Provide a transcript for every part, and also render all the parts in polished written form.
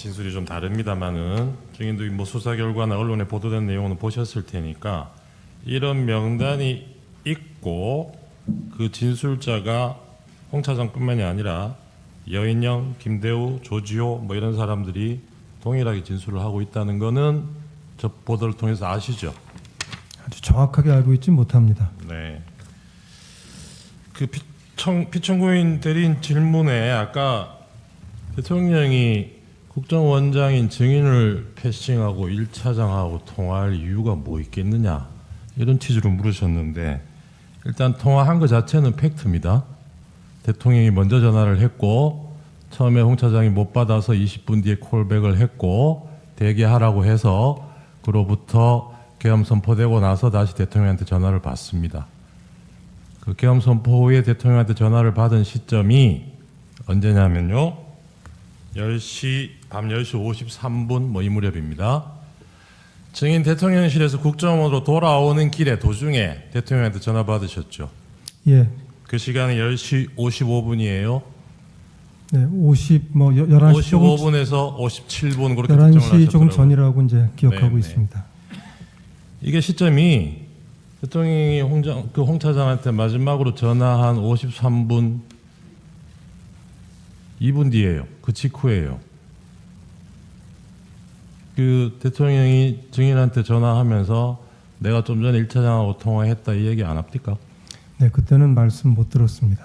진술이 좀 다릅니다만은 증인도 뭐 수사 결과나 언론에 보도된 내용은 보셨을 테니까 이런 명단이 있고 그 진술자가 홍 차장뿐만이 아니라 여인영, 김대우, 조지호 뭐 이런 사람들이 동일하게 진술을 하고 있다는 거는 저 보도를 통해서 아시죠? 아주 정확하게 알고 있지 못합니다. 네. 그 피청구인 대리인 질문에 아까 대통령이 국정원장인 증인을 패싱하고 1차장하고 통화할 이유가 뭐 있겠느냐 이런 취지로 물으셨는데 일단 통화한 것 자체는 팩트입니다. 대통령이 먼저 전화를 했고 처음에 홍 차장이 못 받아서 20분 뒤에 콜백을 했고 대기하라고 해서 그로부터 계엄 선포되고 나서 다시 대통령한테 전화를 받습니다. 그 계엄 선포 후에 대통령한테 전화를 받은 시점이 언제냐면요. 밤 10시 53분 뭐 이 무렵입니다. 증인 대통령실에서 국정원으로 돌아오는 길에 도중에 대통령한테 전화 받으셨죠. 예. 그 시간이 10시 55분이에요. 네, 11시 55분에서 57분 그렇게 11시 조금 전이라고 이제 기억하고 네. 있습니다. 이게 시점이 대통령이 홍 차장한테 마지막으로 전화한 53분 2분 뒤에요. 그 직후에요. 그 대통령이 증인한테 전화하면서 내가 좀 전에 1차장하고 통화했다 이 얘기 안 합니까? 네, 그때는 말씀 못 들었습니다.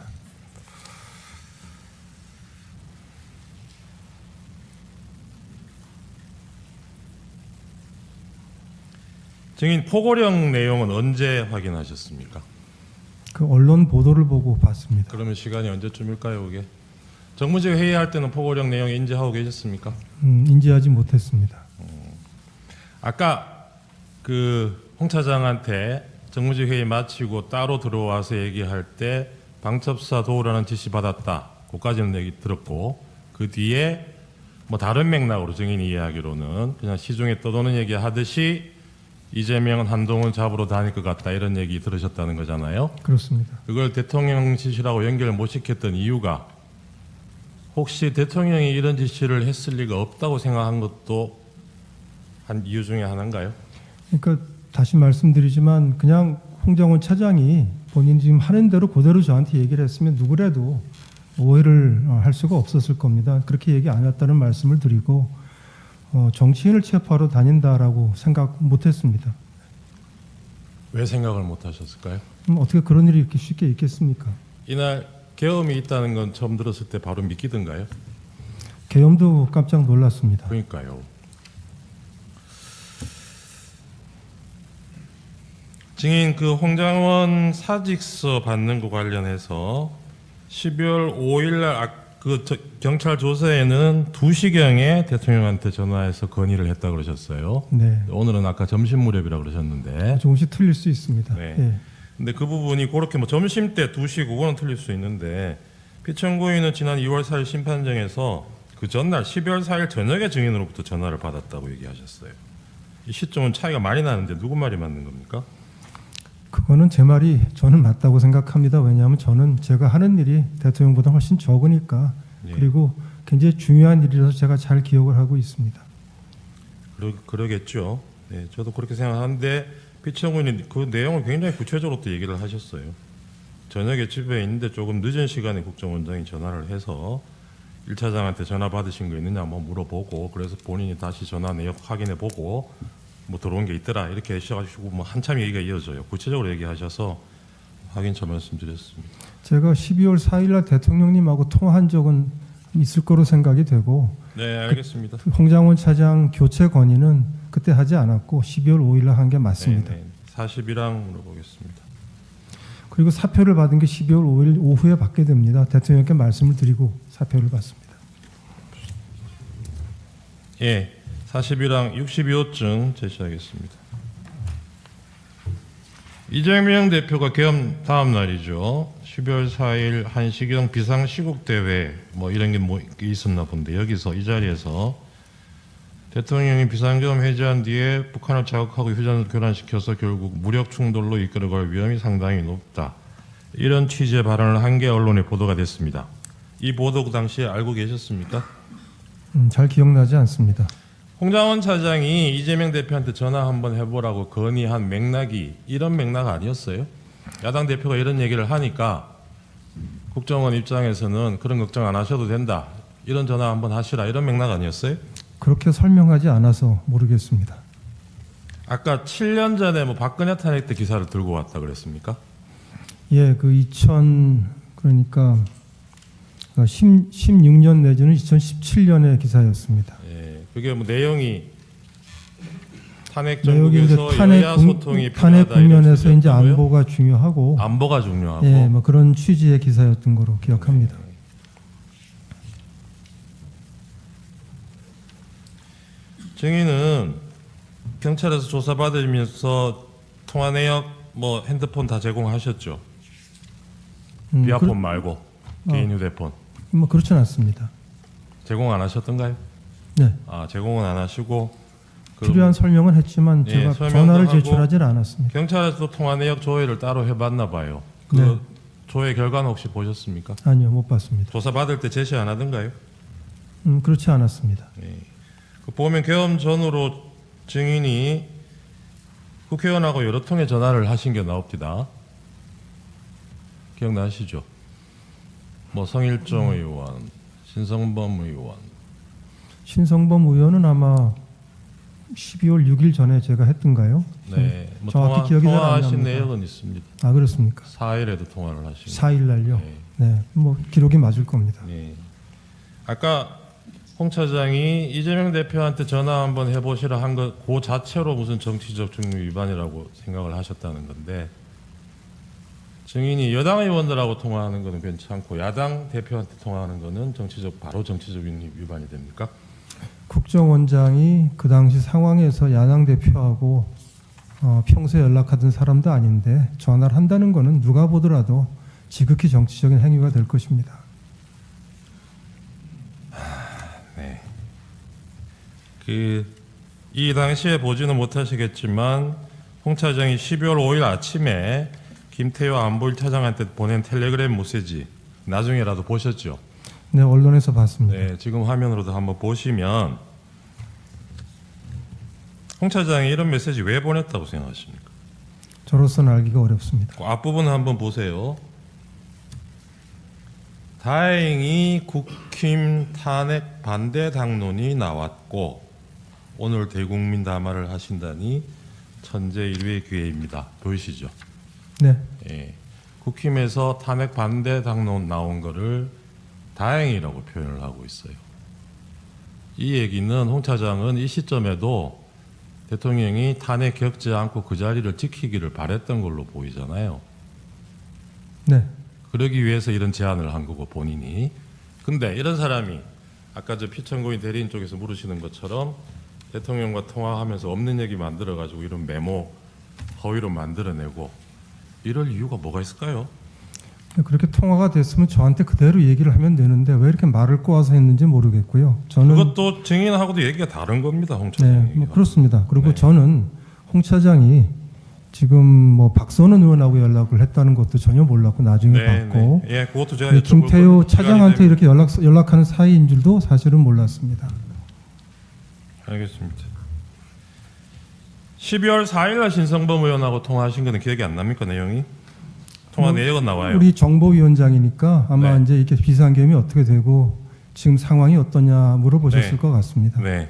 증인 포고령 내용은 언제 확인하셨습니까? 그 언론 보도를 보고 봤습니다. 그러면 시간이 언제쯤일까요, 그게? 정무직 회의할 때는 포고령 내용 인지하고 계셨습니까? 인지하지 못했습니다. 아까 그 홍 차장한테 정무직 회의 마치고 따로 들어와서 얘기할 때 방첩사 도우라는 지시 받았다. 그까지는 얘기 들었고 그 뒤에 뭐 다른 맥락으로 증인이 이야기로는 그냥 시중에 떠도는 얘기 하듯이 이재명은 한동훈 잡으러 다닐 것 같다 이런 얘기 들으셨다는 거잖아요. 그렇습니다. 그걸 대통령 지시라고 연결 못 시켰던 이유가 혹시 대통령이 이런 지시를 했을 리가 없다고 생각한 것도 한 이유 중에 하나인가요? 그러니까 다시 말씀드리지만 그냥 홍정원 차장이 본인이 지금 하는 대로 그대로 저한테 얘기를 했으면 누구라도 오해를 할 수가 없었을 겁니다. 그렇게 얘기 안 했다는 말씀을 드리고 정치인을 체포하러 다닌다라고 생각 못했습니다. 왜 생각을 못 하셨을까요? 어떻게 그런 일이 이렇게 쉽게 있겠습니까? 이날 계엄이 있다는 건 처음 들었을 때 바로 믿기던가요? 계엄도 깜짝 놀랐습니다. 그러니까요. 증인 그 홍장원 사직서 받는 거 관련해서 12월 5일 날 경찰 조사에는 2시경에 대통령한테 전화해서 건의를 했다 그러셨어요. 네. 오늘은 아까 점심 무렵이라 그러셨는데. 조금씩 틀릴 수 있습니다. 네. 예. 근데 그 부분이 그렇게 뭐 점심 때 2시 그거는 틀릴 수 있는데 피청구인은 지난 2월 4일 심판정에서 그 전날 12월 4일 저녁에 증인으로부터 전화를 받았다고 얘기하셨어요. 이 시점은 차이가 많이 나는데 누구 말이 맞는 겁니까? 그거는 제 말이 저는 맞다고 생각합니다. 왜냐하면 저는 제가 하는 일이 대통령보다 훨씬 적으니까 예. 그리고 굉장히 중요한 일이라서 제가 잘 기억을 하고 있습니다. 그러겠죠. 네, 저도 그렇게 생각하는데 피청구인이 그 내용을 굉장히 구체적으로 또 얘기를 하셨어요. 저녁에 집에 있는데 조금 늦은 시간에 국정원장이 전화를 해서 1차장한테 전화 받으신 거 있느냐 뭐 물어보고 그래서 본인이 다시 전화 내역 확인해보고 뭐 들어온 게 있더라 이렇게 하셔가지고 뭐 한참 얘기가 이어져요. 구체적으로 얘기하셔서 확인처 말씀드렸습니다. 제가 12월 4일 날 대통령님하고 통화한 적은 있을 거로 생각이 되고 네, 알겠습니다. 홍장원 차장 교체 건의는 그때 하지 않았고 12월 5일 날 한 게 맞습니다. 네, 40이랑 물어보겠습니다. 그리고 사표를 받은 게 12월 5일 오후에 받게 됩니다. 대통령께 말씀을 드리고 사표를 받습니다. 예, 40이랑 62호증 제시하겠습니다. 이재명 대표가 계엄 다음 날이죠. 12월 4일 한시경 비상시국대회 뭐 이런 게 뭐 있었나 본데 여기서 이 자리에서 대통령이 비상계엄 해제한 뒤에 북한을 자극하고 휴전을 교란시켜서 결국 무력 충돌로 이끌어갈 위험이 상당히 높다. 이런 취지의 발언을 한 게 언론에 보도가 됐습니다. 이 보도 그 당시에 알고 계셨습니까? 잘 기억나지 않습니다. 홍장원 차장이 이재명 대표한테 전화 한번 해보라고 건의한 맥락이 이런 맥락 아니었어요? 야당 대표가 이런 얘기를 하니까 국정원 입장에서는 그런 걱정 안 하셔도 된다. 이런 전화 한번 하시라. 이런 맥락 아니었어요? 그렇게 설명하지 않아서 모르겠습니다. 아까 7년 전에 뭐 박근혜 탄핵 때 기사를 들고 왔다 그랬습니까? 예, 그 16년 내지는 2017년의 기사였습니다. 예, 그게 뭐 내용이 탄핵 내용이 이제 정국에서 여야 소통이 탄핵 필요하다 이런 국면에서 이제 취지였다고요? 안보가 중요하고, 안보가 중요하고. 예, 뭐 그런 취지의 기사였던 거로 기억합니다. 증인은 경찰에서 조사받으면서 통화 내역 뭐 핸드폰 다 제공하셨죠? 비아폰 말고 개인 휴대폰 뭐 그렇지는 않습니다. 제공 안 하셨던가요? 네, 아, 제공은 안 하시고 그 필요한 설명은 했지만 예, 제가 설명도 전화를 하고 제출하지는 않았습니다. 경찰에서도 통화 내역 조회를 따로 해봤나 봐요. 그 네. 조회 결과는 혹시 보셨습니까? 아니요, 못 봤습니다. 조사 받을 때 제시 안 하던가요? 그렇지 않았습니다. 예. 그 보면 계엄 전후로 증인이 국회의원하고 여러 통의 전화를 하신 게 나옵니다. 기억나시죠? 뭐 성일종 의원, 신성범 의원. 신성범 의원은 아마 12월 6일 전에 제가 했던가요? 네, 뭐 정확히 기억이 잘 안 통화하신 납니다. 내역은 있습니다. 아, 그렇습니까? 4일에도 통화를 하신. 4일 날요. 네. 네, 뭐 기록이 맞을 겁니다. 네. 아까 홍 차장이 이재명 대표한테 전화 한번 해보시라 한 것 그 자체로 무슨 정치적 중립 위반이라고 생각을 하셨다는 건데, 증인이 여당 의원들하고 통화하는 거는 괜찮고 야당 대표한테 통화하는 거는 바로 정치적 위반이 됩니까? 국정원장이 그 당시 상황에서 야당 대표하고 평소에 연락하던 사람도 아닌데 전화를 한다는 거는 누가 보더라도 지극히 정치적인 행위가 될 것입니다. 네. 이 당시에 보지는 못하시겠지만 홍 차장이 12월 5일 아침에 김태효 안보일 차장한테 보낸 텔레그램 메시지 나중에라도 보셨죠? 네, 언론에서 봤습니다. 네, 지금 화면으로도 한번 보시면 홍 차장이 이런 메시지 왜 보냈다고 생각하십니까? 저로서는 알기가 어렵습니다. 그 앞부분 한번 보세요. 다행히 국힘 탄핵 반대 당론이 나왔고 오늘 대국민 담화를 하신다니 천재일류의 기회입니다. 보이시죠? 네, 예. 국힘에서 탄핵 반대 당론 나온 거를 다행이라고 표현을 하고 있어요. 이 얘기는 홍 차장은 이 시점에도 대통령이 탄핵 겪지 않고 그 자리를 지키기를 바랬던 걸로 보이잖아요. 네, 그러기 위해서 이런 제안을 한 거고 본인이. 근데 이런 사람이 아까 저 피천고인 대리인 쪽에서 물으시는 것처럼 대통령과 통화하면서 없는 얘기 만들어가지고 이런 메모 허위로 만들어내고 이럴 이유가 뭐가 있을까요? 그렇게 통화가 됐으면 저한테 그대로 얘기를 하면 되는데 왜 이렇게 말을 꼬아서 했는지 모르겠고요. 저는 그것도 증인하고도 얘기가 다른 겁니다, 홍 차장. 네, 뭐 그렇습니다. 그리고 네. 저는 홍 차장이 지금 뭐 박선원 의원하고 연락을 했다는 것도 전혀 몰랐고 나중에 봤고 예, 그것도 제가 그 여쭤볼 김태효 거- 차장한테 시간이 이렇게 연락하는 사이인 줄도 사실은 몰랐습니다. 알겠습니다. 12월 4일날 신성범 의원하고 통화하신 거는 기억이 안 납니까, 내용이? 통화 내역은 나와요. 우리 정보위원장이니까 아마 네. 이제 이렇게 비상계엄이 어떻게 되고 지금 상황이 어떠냐 물어보셨을 네. 것 같습니다. 네.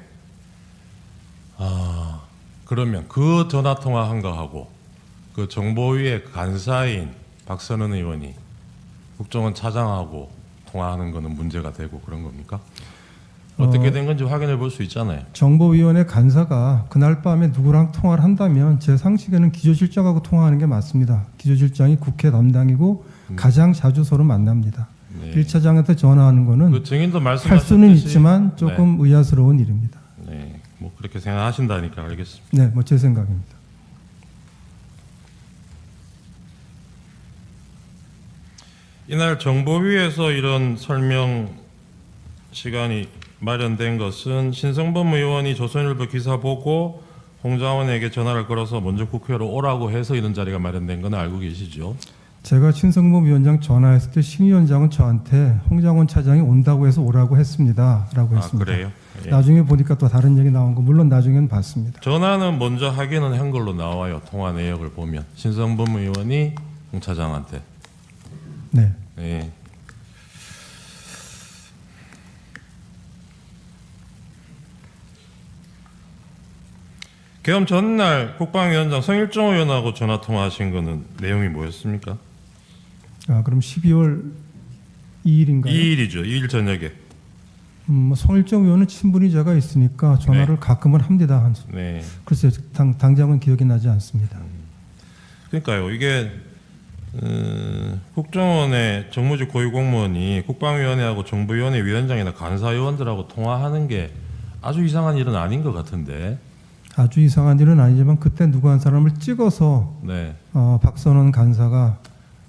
아, 그러면 그 전화 통화한 거하고 그 정보위의 간사인 박선원 의원이 국정원 차장하고 통화하는 거는 문제가 되고 그런 겁니까? 어떻게 된 건지 확인해 볼 수 있잖아요. 정보위원회 간사가 그날 밤에 누구랑 통화를 한다면 제 상식에는 기조실장하고 통화하는 게 맞습니다. 기조실장이 국회 담당이고 가장 자주 서로 만납니다. 네. 1차장한테 전화하는 거는 그 증인도 할 말씀하셨듯이 수는 있지만 조금 의아스러운 일입니다. 네, 뭐 그렇게 생각하신다니까 알겠습니다. 네, 뭐 제 생각입니다. 이날 정보위에서 이런 설명 시간이 마련된 것은 신성범 의원이 조선일보 기사 보고 홍장원에게 전화를 걸어서 먼저 국회로 오라고 해서 이런 자리가 마련된 건 알고 계시죠? 제가 신성범 위원장 전화했을 때 신 위원장은 저한테 홍장원 차장이 온다고 해서 오라고 했습니다라고 아, 했습니다. 그래요? 예. 나중에 보니까 또 다른 얘기 나온 거 물론 나중엔 봤습니다. 전화는 먼저 하기는 한 걸로 나와요. 통화 내역을 보면 신성범 의원이 홍 차장한테. 네. 예. 계엄 전날 국방위원장 성일종 의원하고 전화 통화하신 거는 내용이 뭐였습니까? 아, 그럼 12월 2일인가요? 2일이죠. 2일 저녁에. 뭐 성일정 의원은 친분이 제가 있으니까 전화를 가끔은 합니다. 네. 글쎄요, 당장은 기억이 나지 않습니다. 그러니까요. 이게 국정원의 정무직 고위공무원이 국방위원회하고 정부위원회 위원장이나 간사위원들하고 통화하는 게 아주 이상한 일은 아닌 것 같은데. 아주 이상한 일은 아니지만 그때 누구 한 사람을 찍어서 네. 박선원 간사가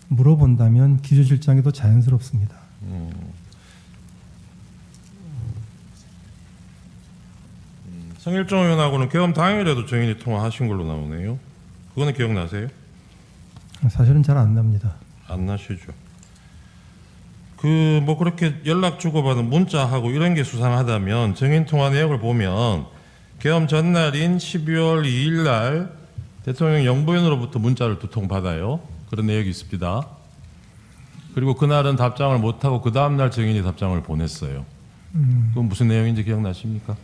물어본다면 기조실장이 더 자연스럽습니다. 성일종 의원하고는 계엄 당일에도 정인이 통화하신 걸로 나오네요. 그거는 기억나세요? 사실은 잘 안 납니다. 안 나시죠? 그 뭐 그렇게 연락 주고받은 문자하고 이런 게 수상하다면 정인 통화 내역을 보면 계엄 전날인 12월 2일 날 대통령 영부인으로부터 문자를 2통 받아요. 그런 내역이 있습니다. 그리고 그날은 답장을 못하고 그 다음날 정인이 답장을 보냈어요. 그건 무슨 내용인지 기억나십니까?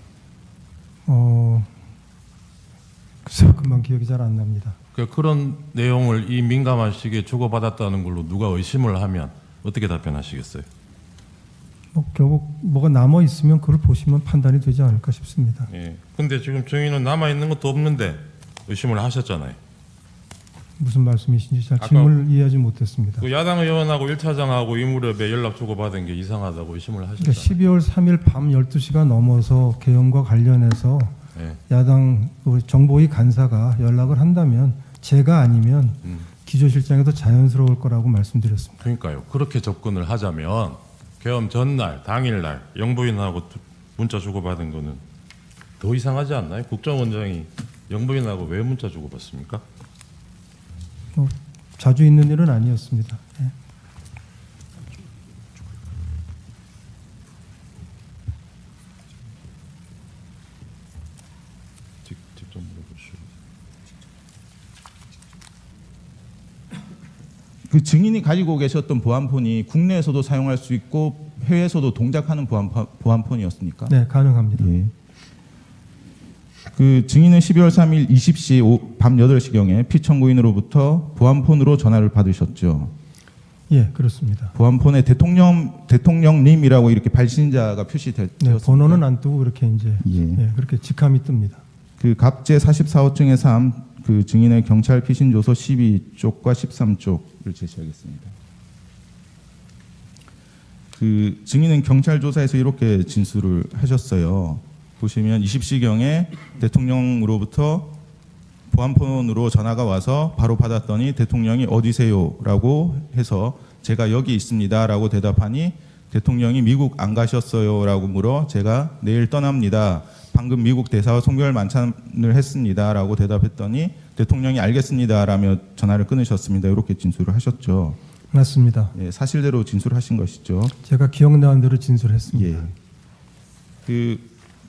글쎄요, 금방 기억이 잘 안 납니다. 그런 내용을 이 민감한 시기에 주고받았다는 걸로 누가 의심을 하면 어떻게 답변하시겠어요? 결국 뭐가 남아 있으면 그걸 보시면 판단이 되지 않을까 싶습니다. 예. 근데 지금 정인은 남아 있는 것도 없는데 의심을 하셨잖아요. 무슨 말씀이신지 잘 아까 질문을 이해하지 못했습니다. 그 야당 의원하고 1차장하고 이 무렵에 연락 주고받은 게 이상하다고 의심을 하셨잖아요. 그러니까 12월 3일 밤 12시가 넘어서 계엄과 관련해서 예. 야당 우리 정보위 간사가 연락을 한다면 제가 아니면 기조실장이 더 자연스러울 거라고 말씀드렸습니다. 그러니까요. 그렇게 접근을 하자면 계엄 전날, 당일날 영부인하고 문자 주고받은 거는 더 이상하지 않나요? 국정원장이 영부인하고 왜 문자 주고받습니까? 자주 있는 일은 아니었습니다. 예. 직접 물어보시죠. 그 증인이 가지고 계셨던 보안폰이 국내에서도 사용할 수 있고 해외에서도 동작하는 보안폰이었습니까? 네, 가능합니다. 예. 그 증인은 12월 3일 20시 밤 8시경에 피청구인으로부터 보안폰으로 전화를 받으셨죠. 예, 그렇습니다. 보안폰에 대통령님이라고 이렇게 발신자가 표시되었습니다. 네, 번호는 안 뜨고 그렇게 이제 예. 그렇게 직함이 뜹니다. 그 갑제 44호증의 3, 그 증인의 경찰 피신 조서 12쪽과 13쪽을 제시하겠습니다. 그 증인은 경찰 조사에서 이렇게 진술을 하셨어요. 보시면 20시경에 대통령으로부터 보안폰으로 전화가 와서 바로 받았더니 대통령이 어디세요라고 해서 제가 여기 있습니다라고 대답하니 대통령이 미국 안 가셨어요라고 물어 제가 내일 떠납니다. 방금 미국 대사와 송별 만찬을 했습니다라고 대답했더니 대통령이 알겠습니다라며 전화를 끊으셨습니다. 이렇게 진술을 하셨죠. 맞습니다. 예, 사실대로 진술하신 것이죠. 제가 기억나는 대로 진술했습니다. 예. 그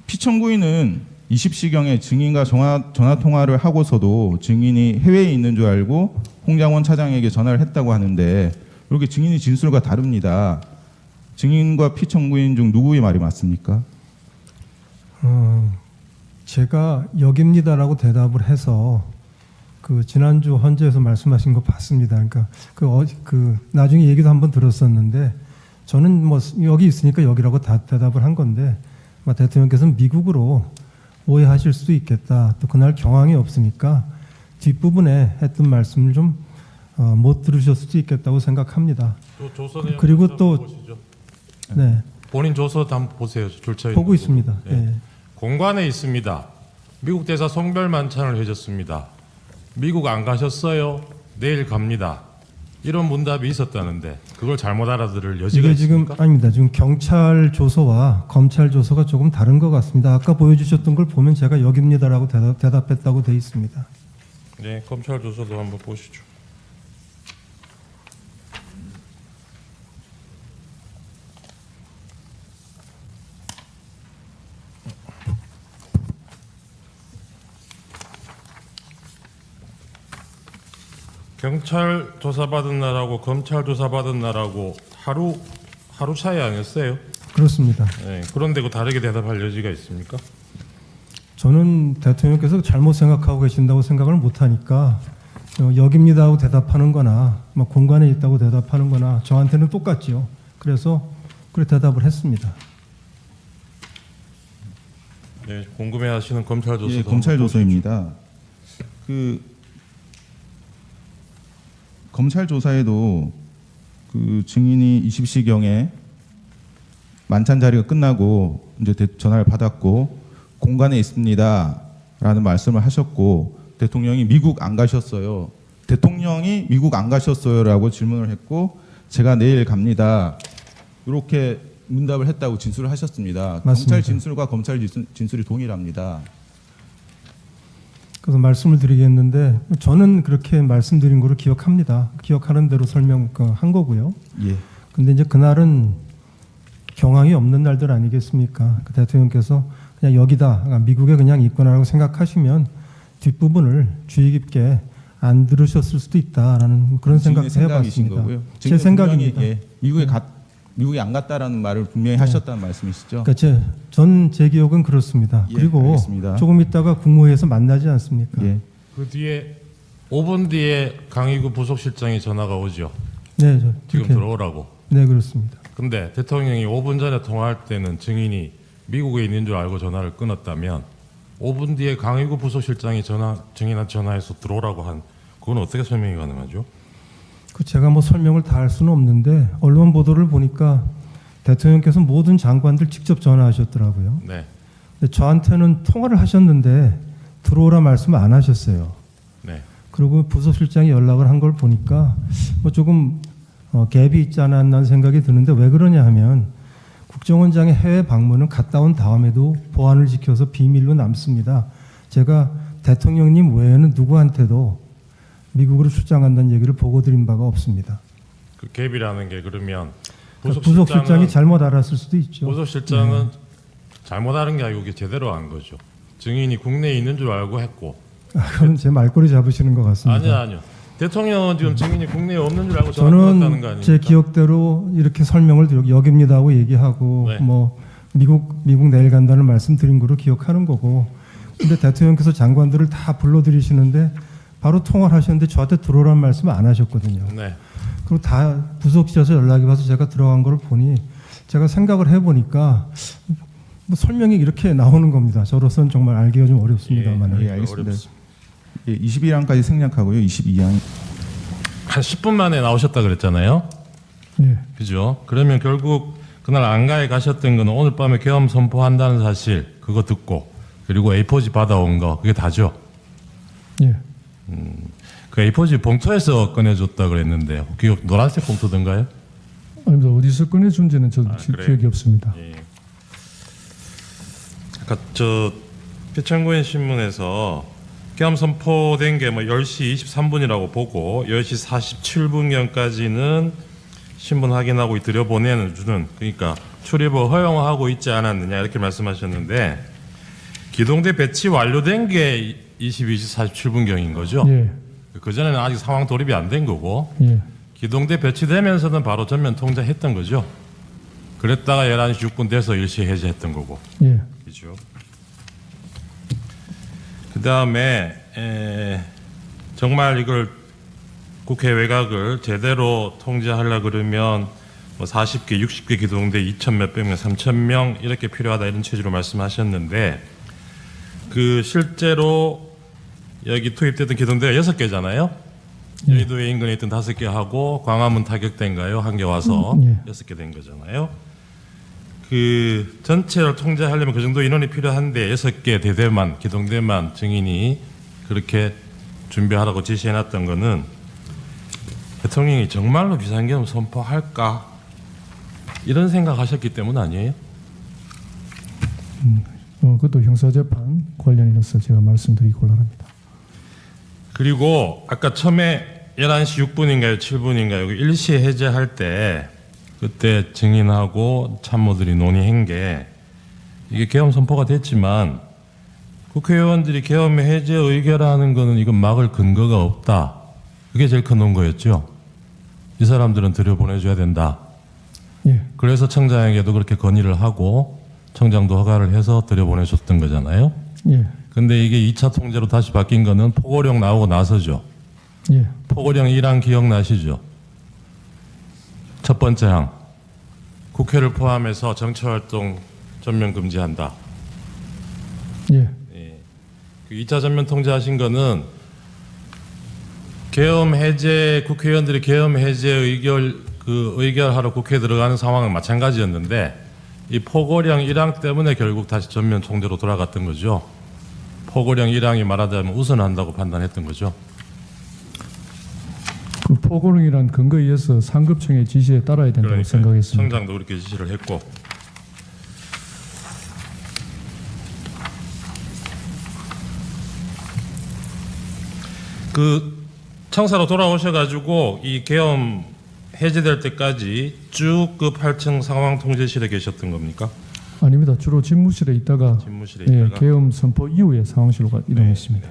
피청구인은 20시경에 증인과 전화 통화를 하고서도 증인이 해외에 있는 줄 알고 홍장원 차장에게 전화를 했다고 하는데 이렇게 증인이 진술과 다릅니다. 증인과 피청구인 중 누구의 말이 맞습니까? 제가 여기입니다라고 대답을 해서 그 지난주 헌재에서 말씀하신 거 봤습니다. 그러니까 그 나중에 얘기도 한번 들었었는데 저는 뭐 여기 있으니까 여기라고 다 대답을 한 건데 대통령께서는 미국으로 오해하실 수도 있겠다. 또 그날 경황이 없으니까 뒷부분에 했던 말씀을 좀 못 들으셨을 수도 있겠다고 생각합니다. 조서 그리고 또 보시죠. 네, 본인 조서 한번 보세요. 줄쳐 보고 있습니다. 예. 예. 공관에 있습니다. 미국 대사 송별 만찬을 해줬습니다. 미국 안 가셨어요? 내일 갑니다. 이런 문답이 있었다는데 그걸 잘못 알아들을 여지가 이게 지금 있습니까? 아닙니다. 지금 경찰 조서와 검찰 조서가 조금 다른 것 같습니다. 아까 보여주셨던 걸 보면 제가 여기입니다라고 대답했다고 돼 있습니다. 네, 검찰 조서도 한번 보시죠. 경찰 조사받은 날하고 검찰 조사받은 날하고 하루 차이 아니었어요? 그렇습니다. 네. 그런데 그 다르게 대답할 여지가 있습니까? 저는 대통령께서 잘못 생각하고 계신다고 생각을 못하니까 여기입니다 하고 대답하는 거나 뭐 공간에 있다고 대답하는 거나 저한테는 똑같지요. 그래서 그래 대답을 했습니다. 네, 궁금해하시는 검찰 조사. 예, 검찰 조서입니다. 검찰 조사에도 그 증인이 20시경에 만찬 자리가 끝나고 이제 전화를 받았고 공간에 있습니다라는 말씀을 하셨고 대통령이 미국 안 가셨어요. 대통령이 미국 안 가셨어요라고 질문을 했고 제가 내일 갑니다. 이렇게 문답을 했다고 진술을 하셨습니다. 맞습니다. 경찰 진술과 검찰 진술이 동일합니다. 그래서 말씀을 드리겠는데 저는 그렇게 말씀드린 거를 기억합니다. 기억하는 대로 설명한 거고요. 예. 근데 이제 그날은 경황이 없는 날들 아니겠습니까? 그 대통령께서 그냥 여기다 미국에 그냥 있구나라고 생각하시면 뒷부분을 주의 깊게 안 들으셨을 수도 있다라는 그런 생각도 생각이신 해봤습니다. 거고요. 제 생각입니다. 예, 미국에 안 갔다라는 말을 분명히 하셨다는 말씀이시죠? 그러니까 제 기억은 그렇습니다. 예, 그리고 알겠습니다. 조금 있다가 국무회의에서 만나지 않습니까? 예. 그 뒤에 5분 뒤에 강희구 부속실장이 전화가 오죠. 네, 지금 그렇게- 들어오라고. 네, 그렇습니다. 근데 대통령이 5분 전에 통화할 때는 증인이 미국에 있는 줄 알고 전화를 끊었다면 5분 뒤에 강희구 부속실장이 증인한테 전화해서 들어오라고 한 그건 어떻게 설명이 가능하죠? 그 제가 뭐 설명을 다 할 수는 없는데 언론 보도를 보니까 대통령께서 모든 장관들 직접 전화하셨더라고요. 네. 근데 저한테는 통화를 하셨는데 들어오라 말씀을 안 하셨어요. 네. 그리고 부속실장이 연락을 한 걸 보니까 뭐 조금 갭이 있지 않았나 생각이 드는데 왜 그러냐 하면 국정원장의 해외 방문은 갔다 온 다음에도 보안을 지켜서 비밀로 남습니다. 제가 대통령님 외에는 누구한테도 미국으로 출장 간다는 얘기를 보고 드린 바가 없습니다. 그 갭이라는 게 그러면 부속실장이 잘못 알았을 수도 있죠. 부속실장은 잘못 알은 게 아니고 이게 제대로 한 거죠. 증인이 국내에 있는 줄 알고 했고. 그건 제 말꼬리 잡으시는 것 같습니다. 아니요. 대통령은 지금 증인이 국내에 없는 줄 알고 전화 끊었다는 거 저는 아닙니까? 제 기억대로 이렇게 설명을 드리고 여기입니다 하고 얘기하고 네. 뭐 미국 내일 간다는 말씀드린 거로 기억하는 거고 근데 대통령께서 장관들을 다 불러들이시는데 바로 통화를 하셨는데 저한테 들어오라는 말씀을 안 하셨거든요. 네. 그리고 다 부속실에서 연락이 와서 제가 들어간 걸 보니 제가 생각을 해보니까 뭐 설명이 이렇게 나오는 겁니다. 저로서는 정말 알기가 좀 어렵습니다만. 예, 알겠습니다. 예, 21항까지 생략하고요. 22항. 한 10분 만에 나오셨다 그랬잖아요. 네. 그죠? 그러면 결국 그날 안가에 가셨던 거는 오늘 밤에 계엄 선포한다는 사실 그거 듣고 그리고 A4지 받아온 거 그게 다죠. 예. 그 A4지 봉투에서 꺼내줬다 그랬는데요. 기억 노란색 봉투던가요? 아닙니다. 어디서 꺼내준지는 저도 그래요? 기억이 없습니다. 예. 아까 저 피천구인 신문에서 계엄 선포된 게 뭐 10시 23분이라고 보고 10시 47분경까지는 신분 확인하고 들여보내는 주는 그러니까 출입을 허용하고 있지 않았느냐 이렇게 말씀하셨는데 기동대 배치 완료된 게 22시 47분경인 거죠. 예, 그전에는 아직 상황 돌입이 안 된 거고 예, 기동대 배치되면서는 바로 전면 통제했던 거죠. 그랬다가 11시 6분 돼서 일시 해제했던 거고. 예. 그죠. 그 다음에 정말 이걸 국회 외곽을 제대로 통제하려 그러면 뭐 40개, 60개 기동대 2천 몇백 명, 3천 명 이렇게 필요하다 이런 취지로 말씀하셨는데 그 실제로 여기 투입됐던 기동대가 6개잖아요. 여의도에 인근에 있던 5개 하고 광화문 타격대인가요? 한 개 와서 예. 6개 된 거잖아요. 그 전체를 통제하려면 그 정도 인원이 필요한데 6개 대대만 기동대만 증인이 그렇게 준비하라고 지시해놨던 거는 대통령이 정말로 비상계엄 선포할까 이런 생각하셨기 때문 아니에요? 그것도 형사재판 관련해서 제가 말씀드리기 곤란합니다. 그리고 아까 처음에 11시 6분인가요? 7분인가요? 일시 해제할 때 그때 증인하고 참모들이 논의한 게 이게 계엄 선포가 됐지만 국회의원들이 계엄 해제 의결하는 거는 이건 막을 근거가 없다. 그게 제일 큰 논거였죠. 이 사람들은 들여보내줘야 된다. 예, 그래서 청장에게도 그렇게 건의를 하고 청장도 허가를 해서 들여보내줬던 거잖아요. 예, 근데 이게 2차 통제로 다시 바뀐 거는 포고령 나오고 나서죠. 예, 포고령 1항 기억나시죠? 첫 번째 항. 국회를 포함해서 정치활동 전면 금지한다. 예, 그 2차 전면 통제하신 거는 계엄 해제, 국회의원들이 계엄 해제 의결하러 국회에 들어가는 상황은 마찬가지였는데 이 포고령 1항 때문에 결국 다시 전면 통제로 돌아갔던 거죠. 포고령 1항이 말하자면 우선한다고 판단했던 거죠. 그 포고령이란 근거에 의해서 상급청의 지시에 따라야 된다고 생각했습니다. 청장도 그렇게 지시를 했고. 그 청사로 돌아오셔가지고 이 계엄 해제될 때까지 쭉 그 8층 상황 통제실에 계셨던 겁니까? 아닙니다. 주로 집무실에 있다가 집무실에 예, 있다가. 계엄 선포 이후에 상황실로 이동했습니다.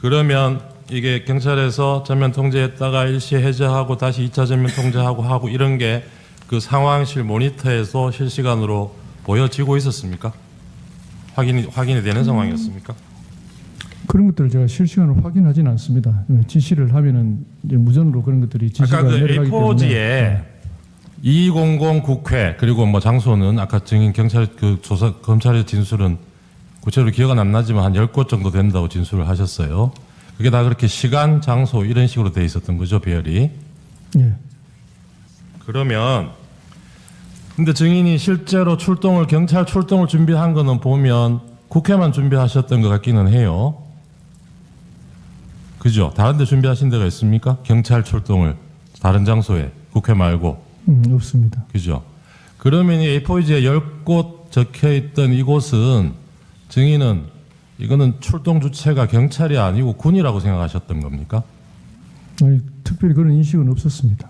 그러면 이게 경찰에서 전면 통제했다가 일시 해제하고 다시 2차 전면 통제하고 하고 이런 게 그 상황실 모니터에서 실시간으로 보여지고 있었습니까? 확인이 되는 상황이었습니까? 그런 것들을 제가 실시간으로 확인하지는 않습니다. 지시를 하면은 이제 무전으로 그런 것들이 지시가 아까 그 내려가기 때문에 A4지에 200 국회 그리고 뭐 장소는 아까 증인 경찰 그 조사 검찰의 진술은 구체적으로 기억은 안 나지만 한 10곳 정도 된다고 진술을 하셨어요. 그게 다 그렇게 시간, 장소 이런 식으로 돼 있었던 거죠, 배열이. 예, 그러면 근데 증인이 실제로 경찰 출동을 준비한 거는 보면 국회만 준비하셨던 것 같기는 해요. 그죠? 다른 데 준비하신 데가 있습니까? 경찰 출동을 다른 장소에 국회 말고. 없습니다. 그죠? 그러면 이 A4지에 10곳 적혀 있던 이곳은 증인은 이거는 출동 주체가 경찰이 아니고 군이라고 생각하셨던 겁니까? 아니, 특별히 그런 인식은 없었습니다.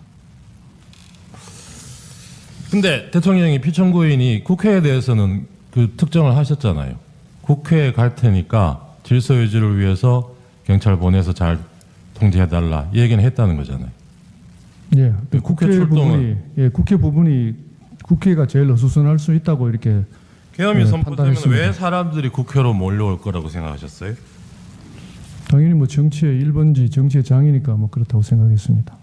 근데 대통령이 피청구인이 국회에 대해서는 그 특정을 하셨잖아요. 국회에 갈 테니까 질서 유지를 위해서 경찰 보내서 잘 통제해달라 이 얘기는 했다는 거잖아요. 예, 그 국회 국회 부분이 국회 부분이 국회가 제일 어수선할 수 있다고 이렇게 계엄이 선포되면 판단했습니다. 왜 사람들이 국회로 몰려올 거라고 생각하셨어요? 당연히 뭐 정치의 1번지 정치의 장이니까 뭐 그렇다고 생각했습니다.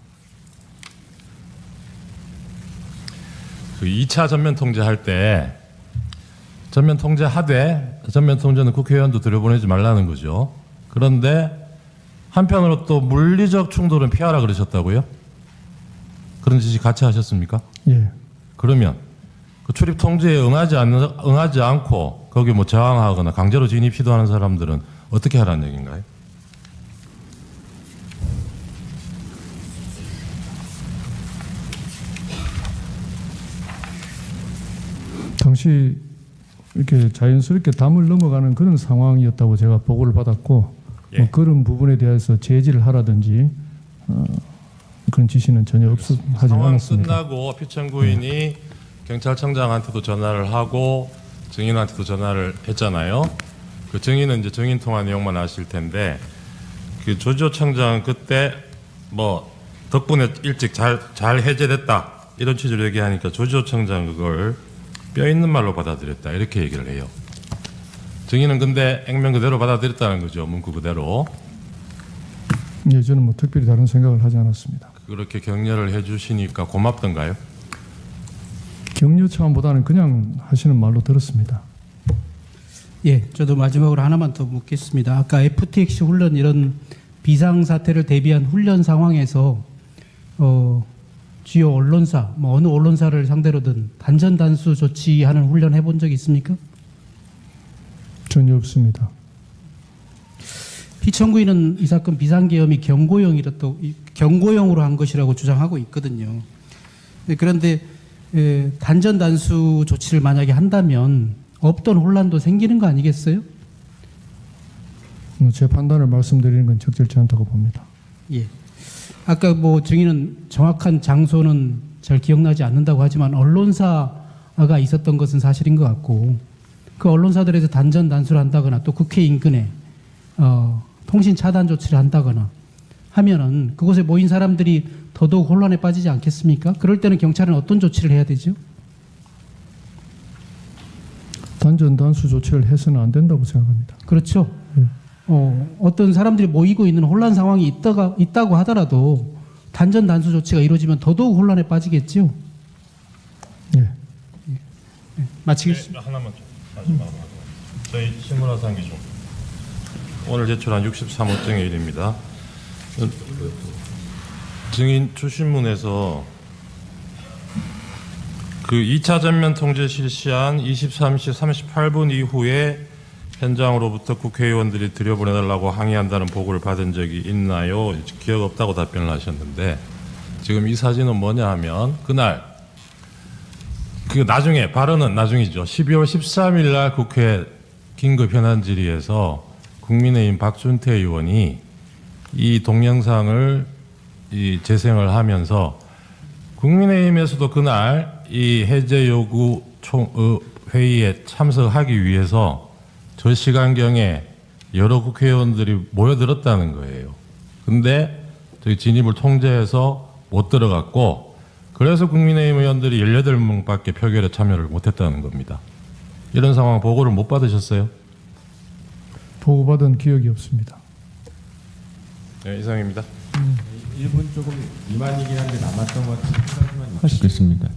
그 2차 전면 통제할 때 전면 통제하되 전면 통제는 국회의원도 들여보내지 말라는 거죠. 그런데 한편으로 또 물리적 충돌은 피하라 그러셨다고요? 그런 지시 같이 하셨습니까? 예, 그러면 그 출입 통제에 응하지 않고 거기 뭐 저항하거나 강제로 진입 시도하는 사람들은 어떻게 하라는 얘기인가요? 당시 이렇게 자연스럽게 담을 넘어가는 그런 상황이었다고 제가 보고를 받았고 예. 뭐 그런 부분에 대해서 제지를 하라든지 그런 지시는 전혀 하지 상황 않았습니다. 끝나고 피청구인이 경찰청장한테도 전화를 하고 증인한테도 전화를 했잖아요. 그 증인은 이제 증인 통화 내용만 아실 텐데 그 조지호 청장은 그때 뭐 덕분에 일찍 잘 해제됐다 이런 취지로 얘기하니까 조지호 청장 그걸 뼈 있는 말로 받아들였다 이렇게 얘기를 해요. 증인은 근데 액면 그대로 받아들였다는 거죠. 문구 그대로. 예, 저는 뭐 특별히 다른 생각을 하지 않았습니다. 그렇게 격려를 해주시니까 고맙던가요? 격려 차원보다는 그냥 하시는 말로 들었습니다. 예, 저도 마지막으로 하나만 더 묻겠습니다. 아까 FTX 훈련 이런 비상 사태를 대비한 훈련 상황에서 주요 언론사, 뭐 어느 언론사를 상대로든 단전 단수 조치하는 훈련 해본 적 있습니까? 전혀 없습니다. 피청구인은 이 사건 비상계엄이 경고용으로 한 것이라고 주장하고 있거든요. 그런데 단전 단수 조치를 만약에 한다면 없던 혼란도 생기는 거 아니겠어요? 제 판단을 말씀드리는 건 적절치 않다고 봅니다. 예. 아까 뭐 증인은 정확한 장소는 잘 기억나지 않는다고 하지만 언론사가 있었던 것은 사실인 것 같고 그 언론사들에서 단전 단수를 한다거나 또 국회 인근에 통신 차단 조치를 한다거나 하면은 그곳에 모인 사람들이 더더욱 혼란에 빠지지 않겠습니까? 그럴 때는 경찰은 어떤 조치를 해야 되죠? 단전 단수 조치를 해서는 안 된다고 생각합니다. 그렇죠. 예. 어떤 사람들이 모이고 있는 혼란 상황이 있다고 하더라도 단전 단수 조치가 이루어지면 더더욱 혼란에 빠지겠죠. 예. 마치겠습니다. 하나만 좀 마지막으로 하고. 저희 신문화 상기 좀. 오늘 제출한 63호증의 일입니다. 증인 추신문에서 그 2차 전면 통제 실시한 23시 38분 이후에 현장으로부터 국회의원들이 들여보내달라고 항의한다는 보고를 받은 적이 있나요? 기억 없다고 답변을 하셨는데 지금 이 사진은 뭐냐 하면 그날 그 나중에 발언은 나중이죠. 12월 13일 날 국회 긴급 현안 질의에서 국민의힘 박준태 의원이 이 동영상을 재생을 하면서 국민의힘에서도 그날 이 해제 요구 회의에 참석하기 위해서 저 시간경에 여러 국회의원들이 모여들었다는 거예요. 근데 저희 진입을 통제해서 못 들어갔고 그래서 국민의힘 의원들이 18명밖에 표결에 참여를 못했다는 겁니다. 이런 상황 보고를 못 받으셨어요? 보고받은 기억이 없습니다. 네, 이상입니다. 1분 조금 미만이긴 한데 남았던 것 같아서 한 가지만 여쭙겠습니다.